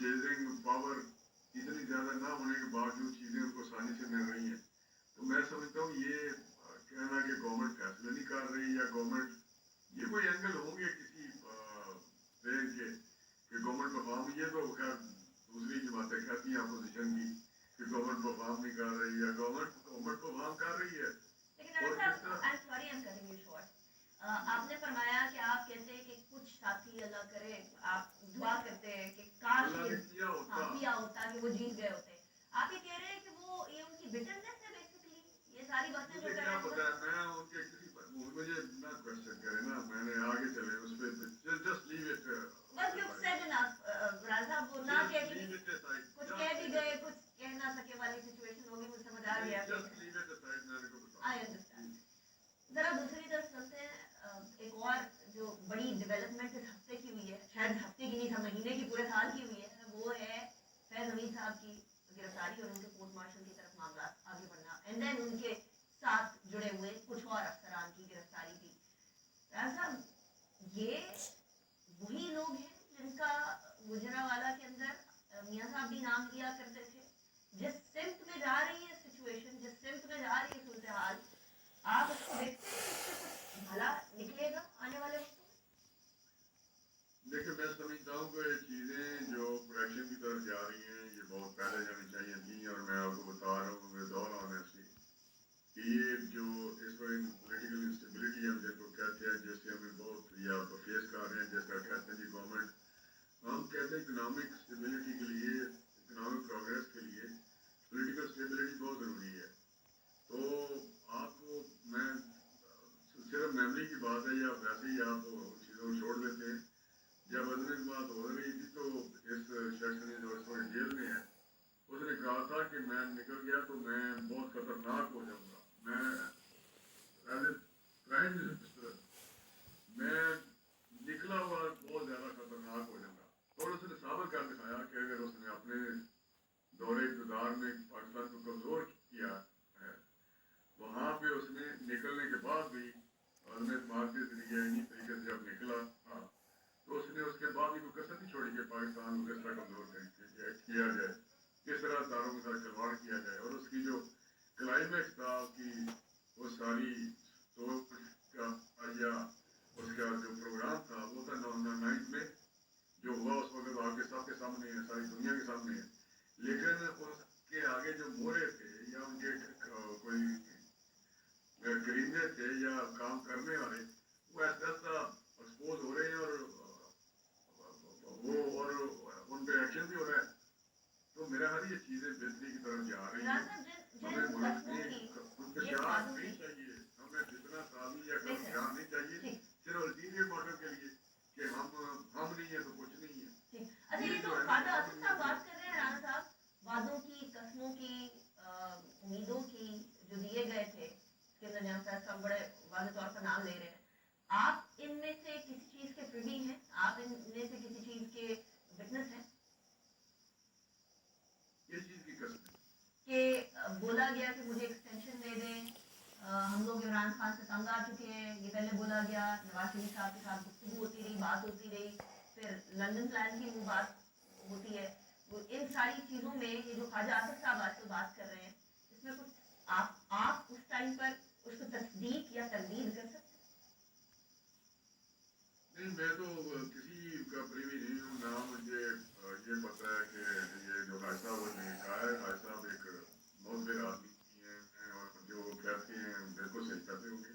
Purchasing power इतनी ज़्यादा ना होने के बावजूद चीज़ें उनको आसानी से मिल रही हैं। तो मैं समझता हूँ ये कहना कि गवर्नमेंट फैसले नहीं कर रही या गवर्नमेंट, ये कोई एंगल होंगे किसी ट्रेन के कि गवर्नमेंट परफॉर्म, ये तो खैर दूसरी जमातें कहती हैं अपोजिशन की कि गवर्नमेंट परफॉर्म नहीं कर रही है, गवर्नमेंट परफॉर्म कर रही है। आपने फरमाया कि आप कहते हैं कि कुछ साथी अल्लाह करे, आप दुआ करते हैं कि काश किया होता कि वो जीत गए होते। आप ये कह रहे हैं कि वो ये उनकी बिटरनेस है बेसिकली, ये सारी बातें जो क्या पता है, मैं उनके किसी मुझे ना क्वेश्चन करे ना, मैंने आगे चले उस पे जस्ट लीव इट। बस यू सेड इनफ राजा, वो ना कह कुछ कह भी गए, कुछ कह ना सके वाली सिचुएशन होगी, मुझे समझ आ गया। जस्ट लीव इट असाइड, मैंने को बता। I understand. जरा दूसरी तरफ चलते हैं, एक और जो बड़ी डेवलपमेंट इस हफ्ते की हुई है, शायद हफ्ते की नहीं था, महीने की, पूरे साल की हुई है, वो है फैज हमीद साहब की गिरफ्तारी और उनके कोर्ट मार्शल की तरफ मामला आगे बढ़ना, एंड देन उनके साथ जुड़े हुए कुछ और अफसरान की गिरफ्तारी थी। फैज साहब, ये वही लोग हैं जिनका गुजरावाला के अंदर मियाँ साहब भी नाम लिया करते थे। जिस सिम्त में जा रही है सिचुएशन, जिस सिम्त में जा रही है सूरत हाल, आप उसको देखते हैं इससे कुछ भला निकलेगा आने वाले वक्त में? देखिए, मैं समझता हूँ कि चीज़ें जो करेक्शन की तरफ जा रही हैं ये बहुत पहले जानी चाहिए थी, और मैं आपको बता रहा हूँ विद ऑल ऑनेस्टी कि ये जो इस वक्त पॉलिटिकल इंस्टेबिलिटी हम जिसको कहते हैं, जिससे हमें बहुत या तो फेस कर रहे हैं, जिसका कहते हैं जी गवर्नमेंट, हम कहते हैं इकोनॉमिक स्टेबिलिटी के लिए, इकोनॉमिक प्रोग्रेस के लिए पॉलिटिकल स्टेबिलिटी बहुत ज़रूरी है। तो आपको मैं सिर्फ मेमोरी की बात है या वैसे ही आप चीज़ों को छोड़ लेते हैं। जब अदमी की बात हो रही थी तो इस शख्स ने जो इस वक्त जेल में है, उसने कहा था कि मैं निकल गया तो मैं बहुत खतरनाक हो जाऊंगा, मैं एज ए प्राइम मिनिस्टर मैं निकला हुआ बहुत ज़्यादा खतरनाक हो जाऊंगा। और उसने साबित कर दिखाया कि अगर उसने अपने दौरे इक़्तिदार में पाकिस्तान को कमज़ोर किया है, वहाँ पे उसने निकलने के बाद भी मार्च के जरिए इन्हीं तरीके से जब निकला तो उसने उसके बाद भी कोई कसर नहीं छोड़ी कि पाकिस्तान को किस तरह कमज़ोर किया जाए, किस तरह दारों के साथ खिलवाड़ किया जाए। और उसकी जो क्लाइमेक्स था कि वो सारी सोच का या उसका जो प्रोग्राम था वो था 9/9 में जो हुआ उस वक्त आपके सबके सामने है, सारी दुनिया के सामने है। लेकिन उसके आगे जो मोहरे थे या उनके कोई करीने थे या काम करने वाले, वो ऐसा एक्सपोज हो रहे हैं और वो और उन पे एक्शन भी हो रहा है। तो मेरा हर ये चीज़ें बेहतरी की तरफ जा रही हैं। हमें मुल्क में इंतजार नहीं चाहिए, हमें जितना सामी या इंतजार नहीं चाहिए सिर्फ अल्टीरियर मोटिव के लिए कि हम नहीं है तो कुछ नहीं है। अच्छा, ये तो ख्वाजा आसिफ साहब बात कर रहे हैं, राणा साहब, वादों की, कसमों की, उम्मीदों की जो दिए गए थे, इसके अंदर जहाँ साहब बड़े वाज़ेह तौर पर नाम ले रहे हैं। आप इनमें से किसी चीज़ के प्रिवी हैं? आप इनमें से किसी चीज़ के विटनेस हैं? किस चीज़ की कसम? कि बोला गया कि मुझे एक्सटेंशन दे दें, हम लोग इमरान खान से तंग आ चुके हैं, ये पहले बोला गया, नवाज शरीफ साहब के साथ गुफ्तगू होती रही, बात होती रही, फिर लंदन प्लान की वो बात होती है। वो इन सारी चीज़ों में ये जो ख्वाजा आसिफ साहब आजकल बात कर रहे हैं, इसमें कुछ आप उस टाइम पर उसको तस्दीक या तरदीद कर सकते? नहीं, मैं तो किसी का प्रेमी नहीं हूँ, ना मुझे ये पता है कि ये जो भाई साहब ने कहा है, भाई साहब एक बहुत आदमी हैं और जो कहते हैं बिल्कुल सही करते होंगे,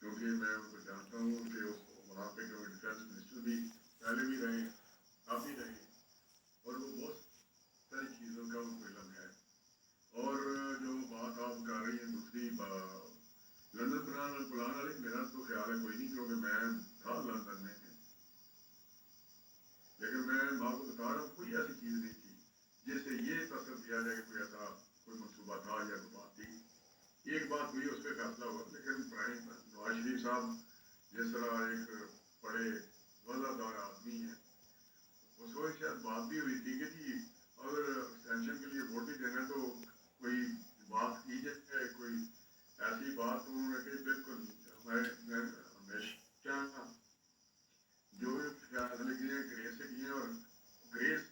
क्योंकि मैं उनको जानता हूँ कि वहाँ पे जो डिफेंस मिनिस्टर भी पहले भी रहे, अब भी रहे, और वो बहुत सारी चीज़ों का उनको इल्म है। और जो बात आप कर रही हैं दूसरी लंदन प्लान वाली, मेरा तो ख्याल है कोई नहीं, क्योंकि मैं था लंदन में, लेकिन मैं आपको बता रहा हूँ कोई ऐसी चीज़ नहीं थी जिससे ये तसर दिया जाए कि कोई ऐसा कोई मनसूबा था या कोई बात थी। एक बात हुई, उस पर फैसला हुआ, लेकिन नवाज शरीफ साहब जिस तरह एक बड़े वज़ादार आदमी हैं, उस वक्त शायद बात भी हुई थी कि जी अगर एक्सटेंशन के लिए वोट भी देना तो कोई बात की जाए, कोई ऐसी बात उन्होंने कही बिल्कुल हमारे हमेशा जो भी फैसले किए ग्रेस से किए, और ग्रेस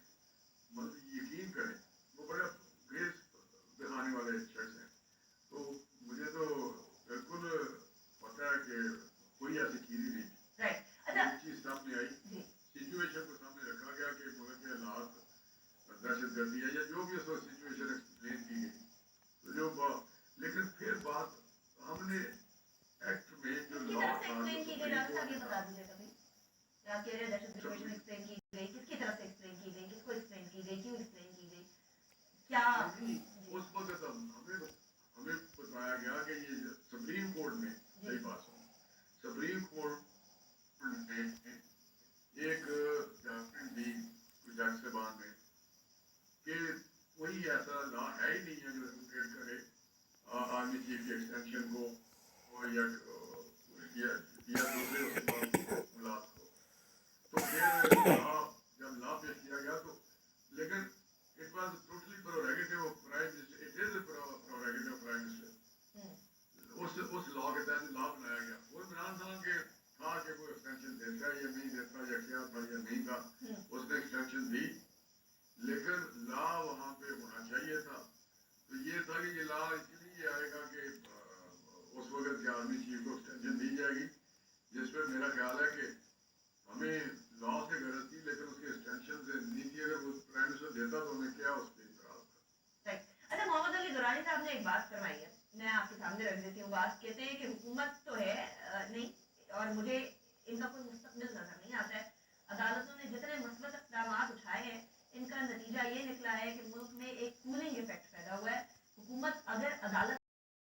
क्या उस वक्त हमें बताया गया कि ये सुप्रीम कोर्ट में सही बात सुनो, सुप्रीम कोर्ट ने एक जजमेंट दी जज साहबान ने कि कोई ऐसा लॉ है ही नहीं है जो रेगुलेट करे आर्मी चीफ की एक्सटेंशन को और या दूसरे मुलाक को। तो फिर